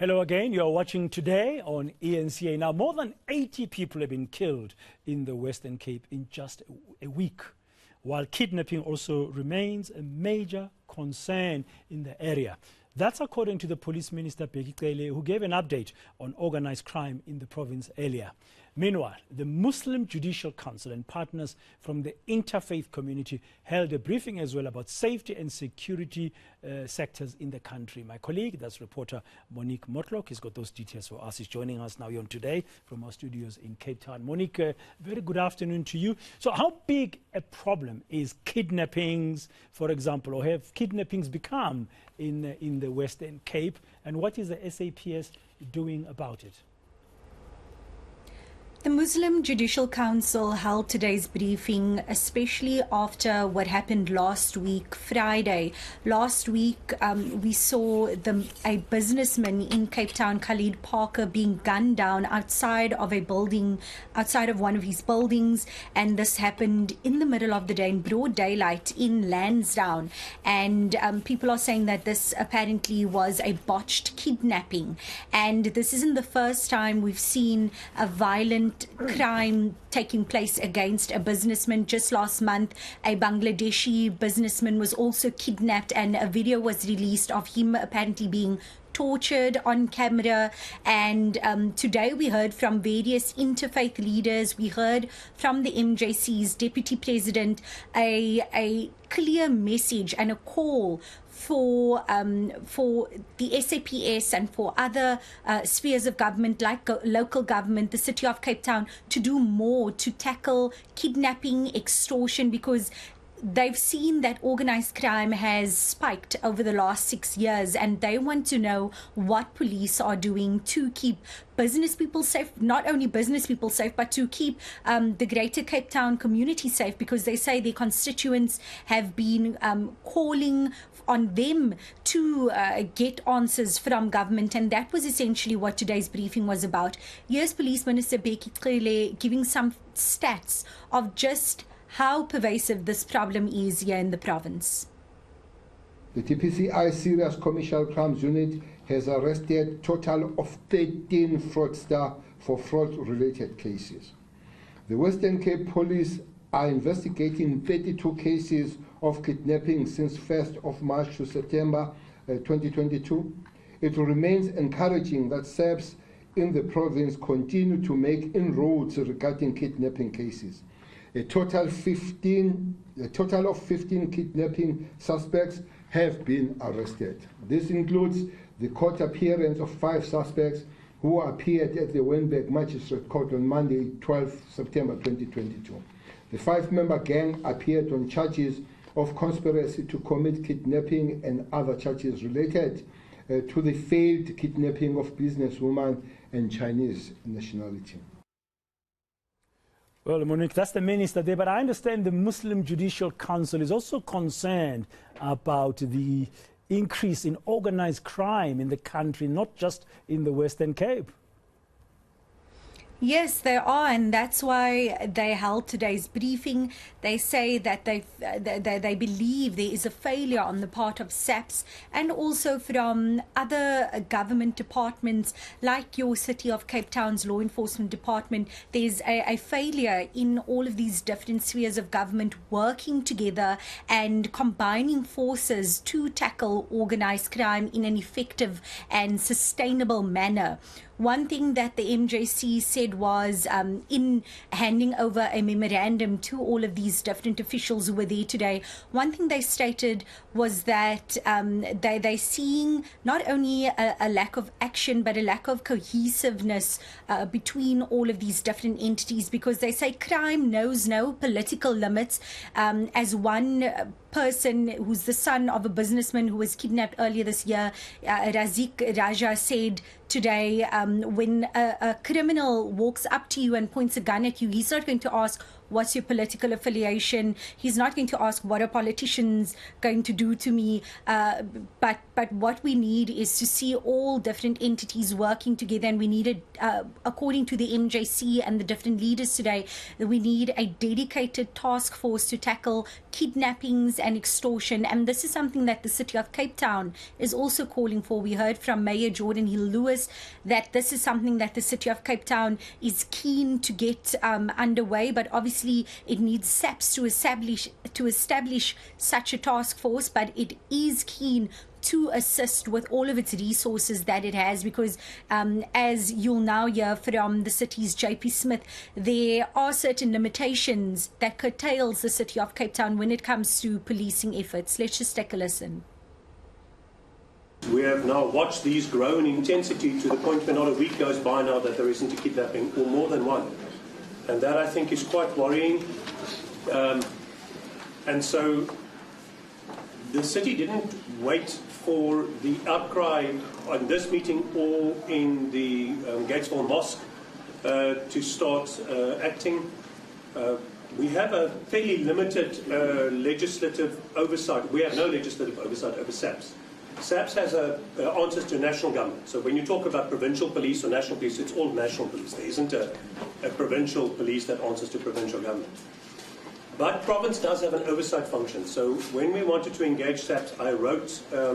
Hello again. You are watching Today on eNCA. Now, more than 80 people have been killed in the Western Cape in just a week, while kidnapping also remains a major concern in the area. That's according to the Police Minister, Bheki Cele, who gave an update on organized crime in the province earlier. Meanwhile, the Muslim Judicial Council and partners from the interfaith community held a briefing as well about safety and security sectors in the country. My colleague, that's reporter Monique Mortlock, has got those details for us. He's joining us now on Today from our studios in Cape Town. Monique, very good afternoon to you. So how big a problem is kidnappings, for example, or have kidnappings become in the Western Cape? And what is the SAPS doing about it? The Muslim Judicial Council held today's briefing, especially after what happened last week, Friday. Last week, we saw a businessman in Cape Town, Khalid Parker, being gunned down outside of a building, outside of one of his buildings. And this happened in the middle of the day, in broad daylight, in Lansdowne. And people are saying that this apparently was a botched kidnapping. And this isn't the first time we've seen a violent crime taking place against a businessman. Just last month, a Bangladeshi businessman was also kidnapped, and a video was released of him apparently being tortured on camera. And today we heard from various interfaith leaders. We heard from the MJC's deputy president a clear message and a call for the SAPS and for other spheres of government like local government, the City of Cape Town, to do more to tackle kidnapping, extortion, because they've seen that organized crime has spiked over the last 6 years, and they want to know what police are doing to keep business people safe, not only business people safe, but to keep the greater Cape Town community safe, because they say their constituents have been calling on them to get answers from government. And that was essentially what today's briefing was about. Here's Police Minister Bheki Cele giving some stats of just how pervasive this problem is here in the province. The TPCI Serious Commercial Crimes Unit has arrested a total of 13 fraudsters for fraud-related cases. The Western Cape Police are investigating 32 cases of kidnapping since 1st of March to September 2022. It remains encouraging that SAPS in the province continue to make inroads regarding kidnapping cases. A total of 15 kidnapping suspects have been arrested. This includes the court appearance of 5 suspects who appeared at the Wynberg Magistrate Court on Monday, 12 September 2022. The 5-member gang appeared on charges of conspiracy to commit kidnapping and other charges related to the failed kidnapping of businesswoman and Chinese nationality. Well, Monique, that's the minister there, but I understand the Muslim Judicial Council is also concerned about the increase in organized crime in the country, not just in the Western Cape. Yes, they are, and that's why they held today's briefing. They say that they believe there is a failure on the part of SAPS and also from other government departments like your City of Cape Town's Law Enforcement Department. There's a failure in all of these different spheres of government working together and combining forces to tackle organized crime in an effective and sustainable manner. One thing that the MJC said was in handing over a memorandum to all of these different officials who were there today, one thing they stated was that they're seeing not only a lack of action, but a lack of cohesiveness between all of these different entities, because they say crime knows no political limits. As one person who's the son of a businessman who was kidnapped earlier this year, Razik Raja, said today, when a criminal walks up to you and points a gun at you, he's not going to ask, what's your political affiliation. He's not going to ask what are politicians going to do to me. But what we need is to see all different entities working together, and we need according to the MJC and the different leaders today, we need a dedicated task force to tackle kidnappings and extortion. And this is something that the City of Cape Town is also calling for. We heard from Mayor Jordan Hill-Lewis that this is something that the City of Cape Town is keen to get underway, but obviously it needs SAPS to establish such a task force, but it is keen to assist with all of its resources that it has, because as you'll now hear from the city's JP Smith, there are certain limitations that curtails the City of Cape Town when it comes to policing efforts. Let's just take a listen. We have now watched these grow in intensity to the point where not a week goes by now that there isn't a kidnapping, or more than one. And that, I think, is quite worrying. And so the city didn't wait for the outcry on this meeting or in the Gatesville Mosque to start acting. We have a fairly limited legislative oversight. We have no legislative oversight over SAPS. SAPS has answers to national government. So when you talk about provincial police or national police, it's all national police. There isn't a provincial police that answers to provincial government. But province does have an oversight function. So when we wanted to engage SAPS, I wrote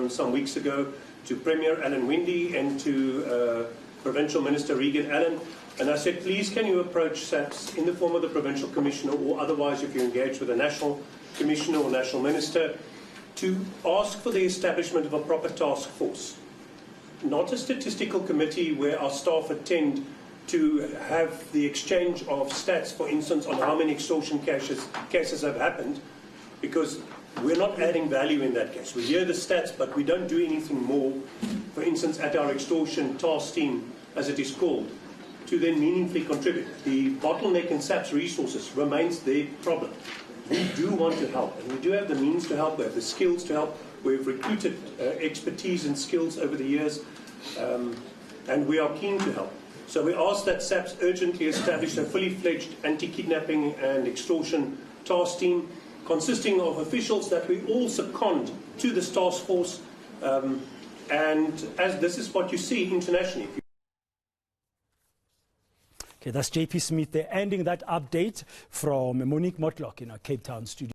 some weeks ago to Premier Alan Winde and to Provincial Minister Regan Allen, and I said, please can you approach SAPS in the form of the Provincial Commissioner, or otherwise if you engage with a National Commissioner or National Minister, to ask for the establishment of a proper task force. Not a statistical committee where our staff attend to have the exchange of stats, for instance, on how many extortion cases have happened, because we're not adding value in that case. We hear the stats, but we don't do anything more, for instance, at our extortion task team, as it is called, to then meaningfully contribute. The bottleneck in SAP's resources remains their problem. We do want to help, and we do have the means to help. We have the skills to help. We've recruited expertise and skills over the years, and we are keen to help. So we ask that SAPS urgently establish a fully fledged anti-kidnapping and extortion task team consisting of officials that we all second to this task force, and as this is what you see internationally. Okay, that's JP Smith there, ending that update from Monique Mortlock in our Cape Town studio.